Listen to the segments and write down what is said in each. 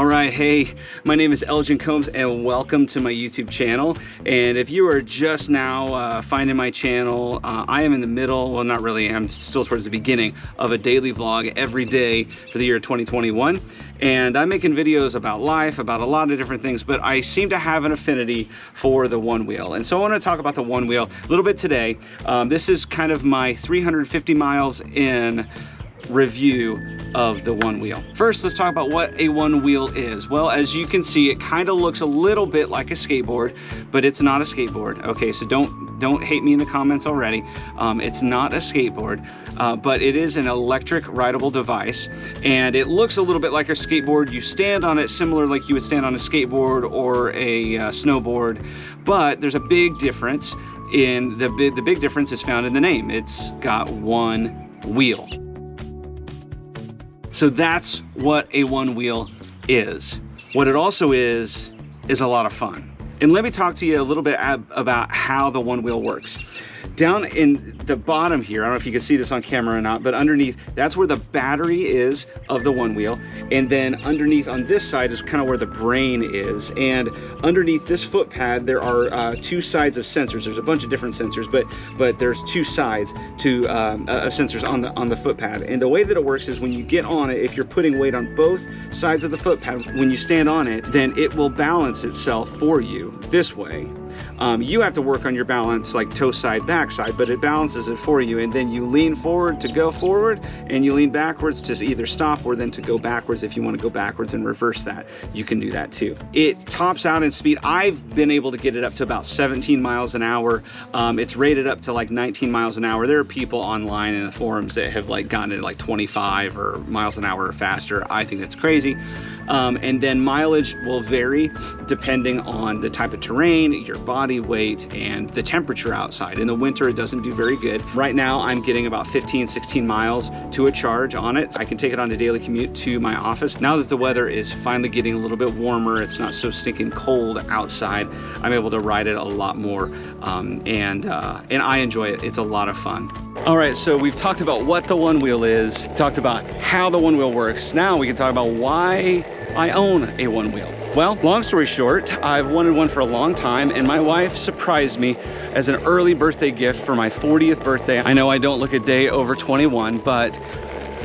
All right, hey, my name is Elgin Combs and welcome to my YouTube channel. And if you are just now finding my channel, I am in the middle, well not really, I'm still towards the beginning of a daily vlog every day for the year 2021. And I'm making videos about life, about a lot of different things, but I seem to have an affinity for the Onewheel. And so I want to talk about the Onewheel a little bit today. This is kind of my 350 miles in review of the Onewheel. First, let's talk about what a Onewheel is. Well, as you can see, it kind of looks a little bit like a skateboard, but it's not a skateboard. Okay, so don't hate me in the comments already. It's not a skateboard, but it is an electric rideable device, and it looks a little bit like a skateboard. You stand on it similar like you would stand on a skateboard or a snowboard, but there's a big difference. The big difference is found in the name. It's got one wheel. So that's what a Onewheel is. What it also is a lot of fun. And let me talk to you a little bit about how the Onewheel works. Down in the bottom here, I don't know if you can see this on camera or not, but underneath, that's where the battery is of the Onewheel. And then underneath on this side is kind of where the brain is. And underneath this foot pad, there are two sides of sensors. There's a bunch of different sensors, but there's two sides to sensors on the foot pad. And the way that it works is when you get on it, if you're putting weight on both sides of the foot pad, when you stand on it, then it will balance itself for you this way. You have to work on your balance like toe side, back side, but it balances it for you. And then you lean forward to go forward, and you lean backwards to either stop or then to go backwards. If you want to go backwards and reverse that, you can do that too. It tops out in speed. I've been able to get it up to about 17 miles an hour. It's rated up to like 19 miles an hour. There are people online in the forums that have like gotten it like 25 or miles an hour or faster. I think that's crazy. And then mileage will vary depending on the type of terrain, your body weight, and the temperature outside. In the winter, it doesn't do very good. Right now, I'm getting about 15, 16 miles to a charge on it. I can take it on a daily commute to my office. Now that the weather is finally getting a little bit warmer, it's not so stinking cold outside, I'm able to ride it a lot more, and I enjoy it. It's a lot of fun. All right, so we've talked about what the Onewheel is, talked about how the Onewheel works. Now we can talk about why I own a Onewheel. Well, long story short, I've wanted one for a long time, and my wife surprised me as an early birthday gift for my 40th birthday. I know I don't look a day over 21, but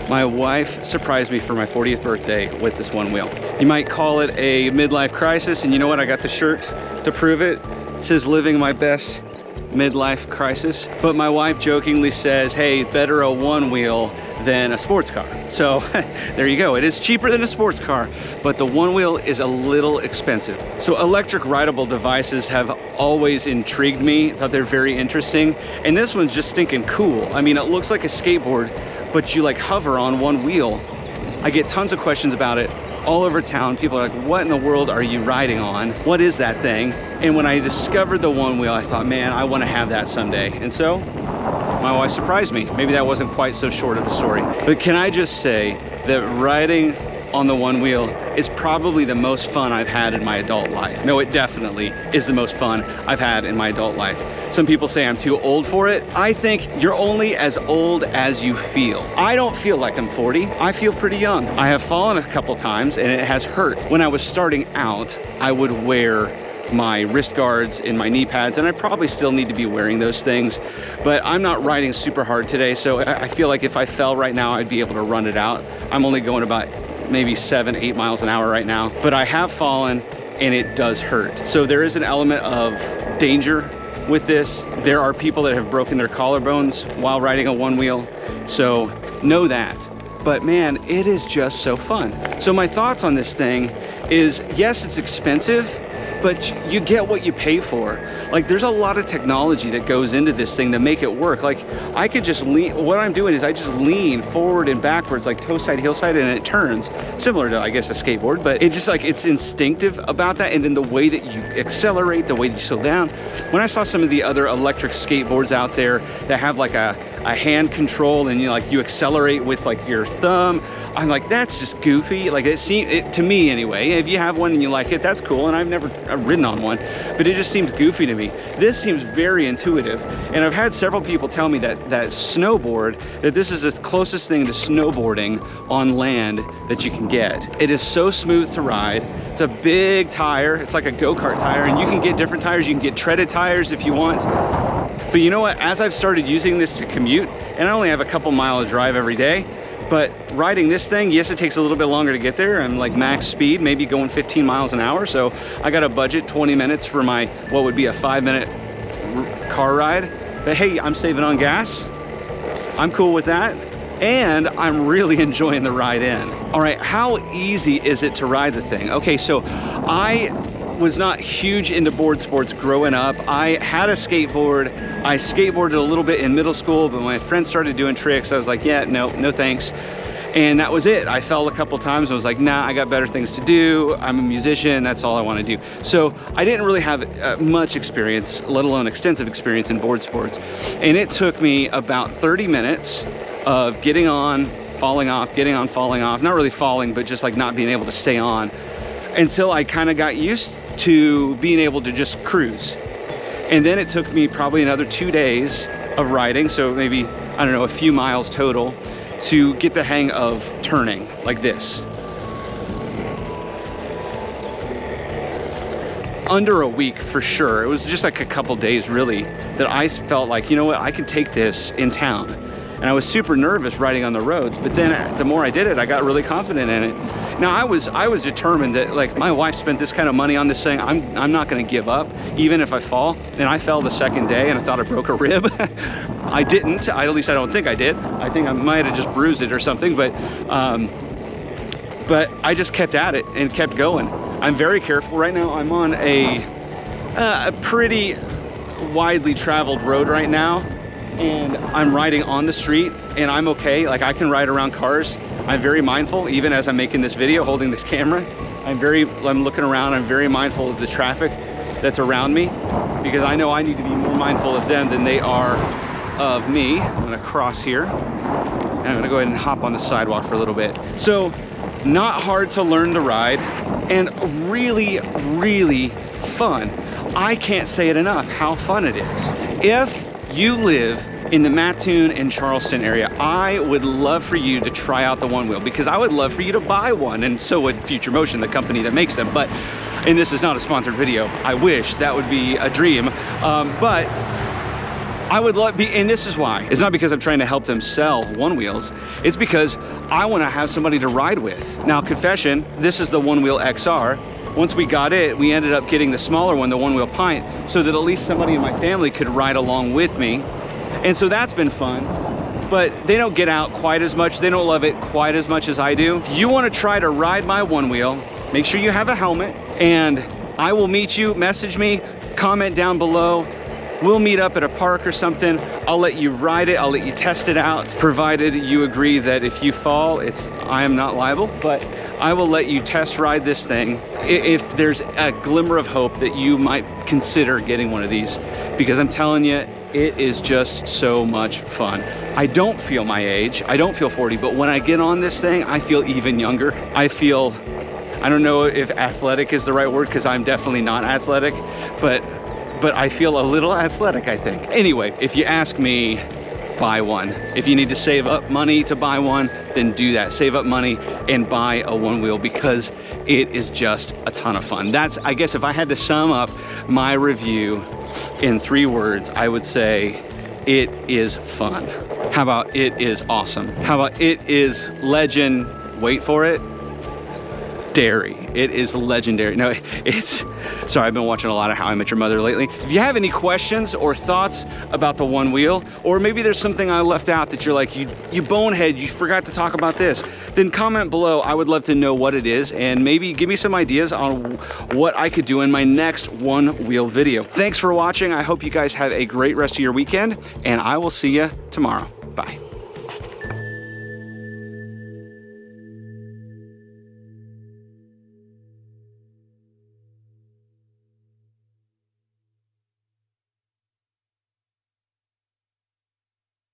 my wife surprised me for my 40th birthday with this Onewheel. You might call it a midlife crisis, and you know what? I got the shirt to prove it. It says living my best midlife crisis, but my wife jokingly says, hey, better a Onewheel than a sports car. So there you go. It is cheaper than a sports car, but the Onewheel is a little expensive. So electric rideable devices have always intrigued me. I thought they're very interesting, and this one's just stinking cool. I mean, it looks like a skateboard, but you like hover on one wheel. I get tons of questions about it all over town. People are like, what in the world are you riding on? What is that thing? And when I discovered the Onewheel, I thought, man, I want to have that someday. And so my wife surprised me. Maybe that wasn't quite so short of a story. But can I just say that riding on the Onewheel is probably the most fun I've had in my adult life. No, it definitely is the most fun I've had in my adult life. Some people say I'm too old for it. I think you're only as old as you feel. I don't feel like I'm 40. I feel pretty young. I have fallen a couple times and it has hurt. When I was starting out, I would wear my wrist guards and my knee pads, and I probably still need to be wearing those things, but I'm not riding super hard today, so I feel like if I fell right now, I'd be able to run it out. I'm only going about maybe 7, 8 miles an hour right now, but I have fallen and it does hurt. So there is an element of danger with this. There are people that have broken their collarbones while riding a Onewheel, so know that. But man, it is just so fun. So my thoughts on this thing is, yes, it's expensive, but you get what you pay for. Like, there's a lot of technology that goes into this thing to make it work. Like, I could just lean, what I'm doing is I just lean forward and backwards, like toe side, heel side, and it turns. Similar to, I guess, a skateboard, but it just like, it's instinctive about that. And then the way that you accelerate, the way that you slow down. When I saw some of the other electric skateboards out there that have like a hand control, and you accelerate with like your thumb, I'm like, that's just goofy. Like, it seemed, to me anyway, if you have one and you like it, that's cool. And I've never ridden on one, but it just seemed goofy to me. This seems very intuitive, and I've had several people tell me that this is the closest thing to snowboarding on land that you can get. It is so smooth to ride. It's a big tire. It's like a go-kart tire, and you can get different tires. You can get treaded tires if you want. But you know what? As I've started using this to commute, and I only have a couple miles drive every day, but riding this thing, yes, it takes a little bit longer to get there. I'm like max speed, maybe going 15 miles an hour. So I got a budget 20 minutes for my, what would be a 5-minute car ride. But hey, I'm saving on gas. I'm cool with that. And I'm really enjoying the ride in. All right, how easy is it to ride the thing? Okay, so I was not huge into board sports growing up. I had a skateboard. I skateboarded a little bit in middle school, but when my friends started doing tricks, I was like, yeah, no thanks. And that was it. I fell a couple times and was like, nah, I got better things to do. I'm a musician, that's all I want to do. So I didn't really have much experience, let alone extensive experience in board sports. And it took me about 30 minutes of getting on, falling off, getting on, falling off, not really falling, but just like not being able to stay on, until I kind of got used to being able to just cruise. And then it took me probably another 2 days of riding, so maybe, I don't know, a few miles total, to get the hang of turning like this. Under a week for sure. It was just like a couple days really that I felt like, you know what, I can take this in town. And I was super nervous riding on the roads, but then the more I did it, I got really confident in it. Now I was determined that, like, my wife spent this kind of money on this thing. I'm not gonna give up, even if I fall. And I fell the second day and I thought I broke a rib. I didn't, at least I don't think I did. I think I might have just bruised it or something, but I just kept at it and kept going. I'm very careful. Right now I'm on a pretty widely traveled road right now, and I'm riding on the street and I'm okay. Like, I can ride around cars. I'm very mindful, even as I'm making this video, holding this camera. I'm looking around, I'm very mindful of the traffic that's around me, because I know I need to be more mindful of them than they are of me. I'm gonna cross here, and I'm gonna go ahead and hop on the sidewalk for a little bit. So, not hard to learn to ride, and really, really fun. I can't say it enough how fun it is. If you live in the Mattoon and Charleston area, I would love for you to try out the Onewheel, because I would love for you to buy one, and so would Future Motion, the company that makes them. But, and this is not a sponsored video, I wish, that would be a dream, but I would love, and this is why. It's not because I'm trying to help them sell Onewheels, it's because I want to have somebody to ride with. Now, confession, this is the Onewheel Xr. Once we got it, we ended up getting the smaller one, the Onewheel Pint, so that at least somebody in my family could ride along with me. And so that's been fun, but they don't get out quite as much. They don't love it quite as much as I do. If you want to try to ride my Onewheel, make sure you have a helmet, and I will meet you. Message me, comment down below. We'll meet up at a park or something. I'll let you ride it. I'll let you test it out, provided you agree that if you fall, I am not liable, but I will let you test ride this thing if there's a glimmer of hope that you might consider getting one of these, because I'm telling you, it is just so much fun. I don't feel my age. I don't feel 40, but when I get on this thing, I feel even younger. I don't know if athletic is the right word, because I'm definitely not athletic, but I feel a little athletic, I think. Anyway, if you ask me, buy one. If you need to save up money to buy one, then do that. Save up money and buy a Onewheel, because it is just a ton of fun. That's, I guess, if I had to sum up my review in 3 words, I would say it is fun. How about it is awesome? How about it is legend, wait for it, dairy. It is legendary. No, sorry, I've been watching a lot of How I Met Your Mother lately. If you have any questions or thoughts about the Onewheel, or maybe there's something I left out that you're like, you bonehead, you forgot to talk about this, then comment below. I would love to know what it is, and maybe give me some ideas on what I could do in my next Onewheel video. Thanks for watching. I hope you guys have a great rest of your weekend, and I will see you tomorrow. Bye.